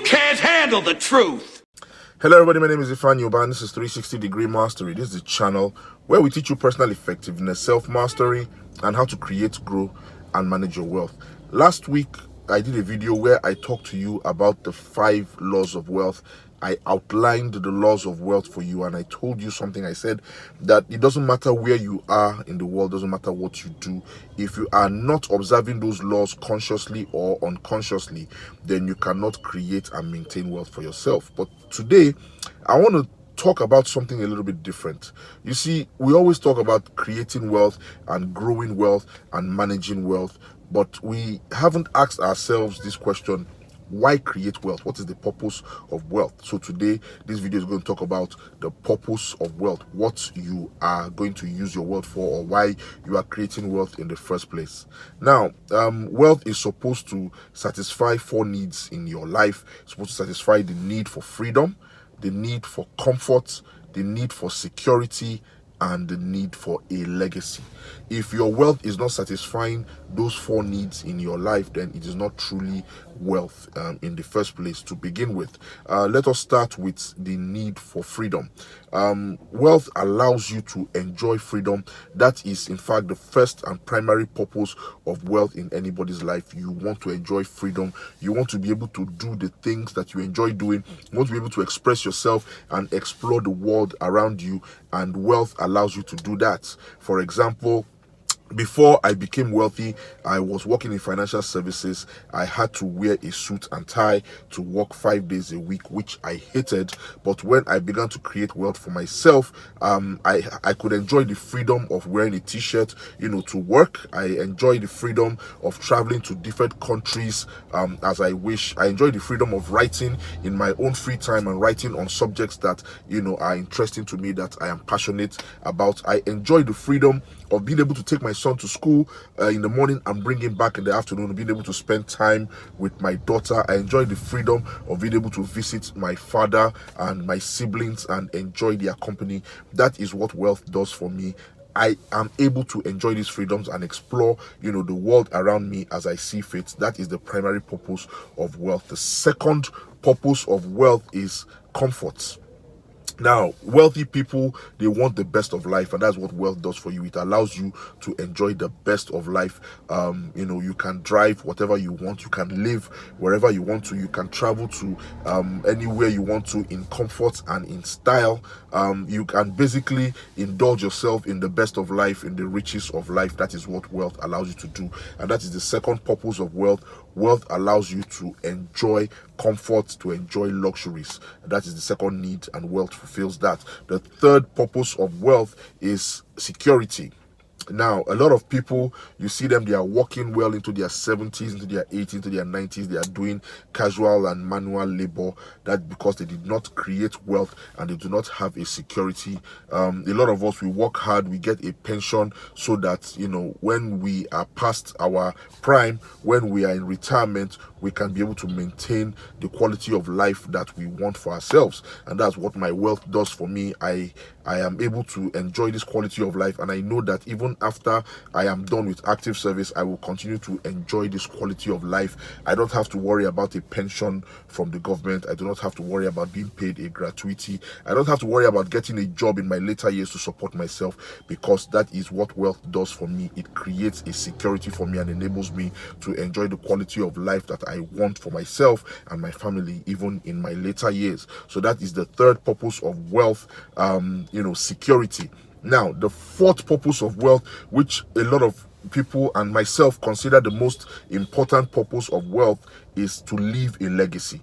can't handle the truth. Hello everybody, my name is Ifan Yoba and this is 360 Degree Mastery. This is the channel where we teach you personal effectiveness, self-mastery, and how to create, grow, and manage your wealth. Last week, I did a video where I talked to you about the 5 laws of wealth. I outlined the laws of wealth for you and I told you something. I said that it doesn't matter where you are in the world, doesn't matter what you do. If you are not observing those laws consciously or unconsciously, then you cannot create and maintain wealth for yourself. But today, I want to talk about something a little bit different. You see, we always talk about creating wealth and growing wealth and managing wealth, but we haven't asked ourselves this question: why create wealth? What is the purpose of wealth? So today, this video is going to talk about the purpose of wealth, what you are going to use your wealth for, or why you are creating wealth in the first place. Now, wealth is supposed to satisfy 4 needs in your life. It's supposed to satisfy the need for freedom, the need for comfort, the need for security, and the need for a legacy. If your wealth is not satisfying those 4 needs in your life, then it is not truly wealth in the first place to begin with. Let us start with the need for freedom. Wealth allows you to enjoy freedom. That is, in fact, the first and primary purpose of wealth in anybody's life. You want to enjoy freedom. You want to be able to do the things that you enjoy doing. You want to be able to express yourself and explore the world around you, and wealth allows you to do that. For example, before I became wealthy, I was working in financial services. I had to wear a suit and tie to work 5 days a week, which I hated. But when I began to create wealth for myself, I could enjoy the freedom of wearing a t-shirt, to work. I enjoy the freedom of traveling to different countries as I wish. I enjoy the freedom of writing in my own free time and writing on subjects that, are interesting to me, that I am passionate about. I enjoy the freedom of being able to take my son to school in the morning and bring him back in the afternoon, being able to spend time with my daughter. I enjoy the freedom of being able to visit my father and my siblings and enjoy their company. That is what wealth does for me. I am able to enjoy these freedoms and explore, the world around me as I see fit. That is the primary purpose of wealth. The second purpose of wealth is comfort. Now, wealthy people, they want the best of life, and that's what wealth does for you. It allows you to enjoy the best of life. You can drive whatever you want. You can live wherever you want to. You can travel to anywhere you want to in comfort and in style. You can basically indulge yourself in the best of life, in the riches of life. That is what wealth allows you to do, and that is the second purpose of wealth. Wealth allows you to enjoy comfort, to enjoy luxuries. That is the second need, and wealth fulfills that. The third purpose of wealth is security. Now, a lot of people, you see them, they are working well into their 70s, into their 80s, into their 90s. They are doing casual and manual labor. That because they did not create wealth and they do not have a security. A lot of us, we work hard, we get a pension so that, when we are past our prime, when we are in retirement, we can be able to maintain the quality of life that we want for ourselves. And that's what my wealth does for me. I am able to enjoy this quality of life, and I know that even after I am done with active service, I will continue to enjoy this quality of life. I don't have to worry about a pension from the government. I do not have to worry about being paid a gratuity. I don't have to worry about getting a job in my later years to support myself, because that is what wealth does for me. It creates a security for me and enables me to enjoy the quality of life that I want for myself and my family, even in my later years. So that is the third purpose of wealth, security. Now, the fourth purpose of wealth, which a lot of people and myself consider the most important purpose of wealth, is to leave a legacy.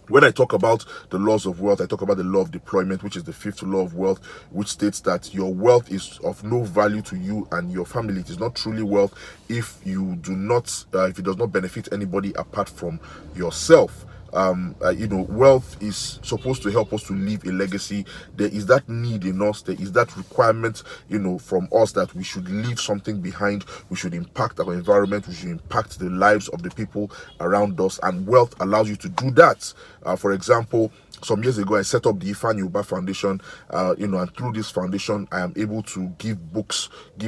When I talk about the laws of wealth, I talk about the law of deployment, which is the 5th law of wealth, which states that your wealth is of no value to you and your family. It is not truly wealth if it does not benefit anybody apart from yourself. Wealth is supposed to help us to leave a legacy. There is that need in us, there is that requirement, from us, that we should leave something behind. We should impact our environment, we should impact the lives of the people around us, and wealth allows you to do that. For example, some years ago, I set up the Ifan Yuba Foundation, and through this foundation, I am able to give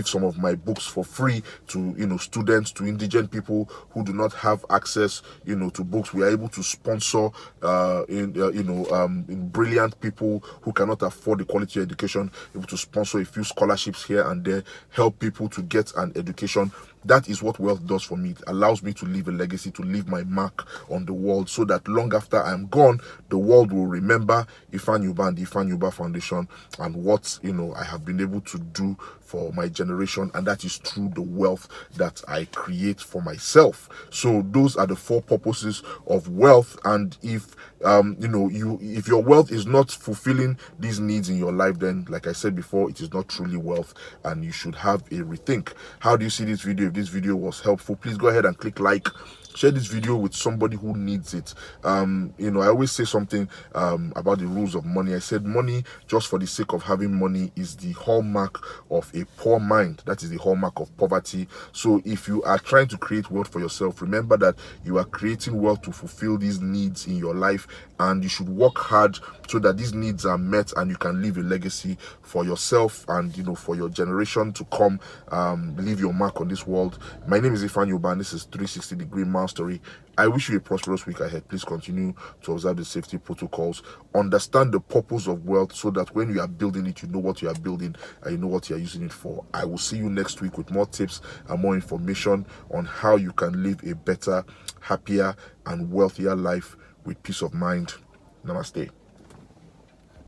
some of my books for free to, students, to indigent people who do not have access, to books. We are able to sponsor, brilliant people who cannot afford the quality education, able to sponsor a few scholarships here and there, help people to get an education. That is what wealth does for me. It allows me to leave a legacy, to leave my mark on the world, so that long after I'm gone, the world will remember Ifan Yuba and the Ifan Yuba Foundation and what I have been able to do for my generation, and that is through the wealth that I create for myself. So those are the 4 purposes of wealth. And if if your wealth is not fulfilling these needs in your life, then like I said before, it is not truly wealth, and you should have a rethink. How do you see this video? If this video was helpful, please go ahead and click like. Share this video with somebody who needs it. I always say something about the rules of money. I said money just for the sake of having money is the hallmark of a poor mind. That is the hallmark of poverty. So if you are trying to create wealth for yourself, remember that you are creating wealth to fulfill these needs in your life, and you should work hard so that these needs are met and you can leave a legacy for yourself and for your generation to come. Leave your mark on this world. My name is Ifan Yuba, and this is 360 Degree Mastery. I wish you a prosperous week ahead. Please continue to observe the safety protocols. Understand the purpose of wealth so that when you are building it, you know what you are building and you know what you are using it for. I will see you next week with more tips and more information on how you can live a better, happier, and wealthier life with peace of mind. Namaste.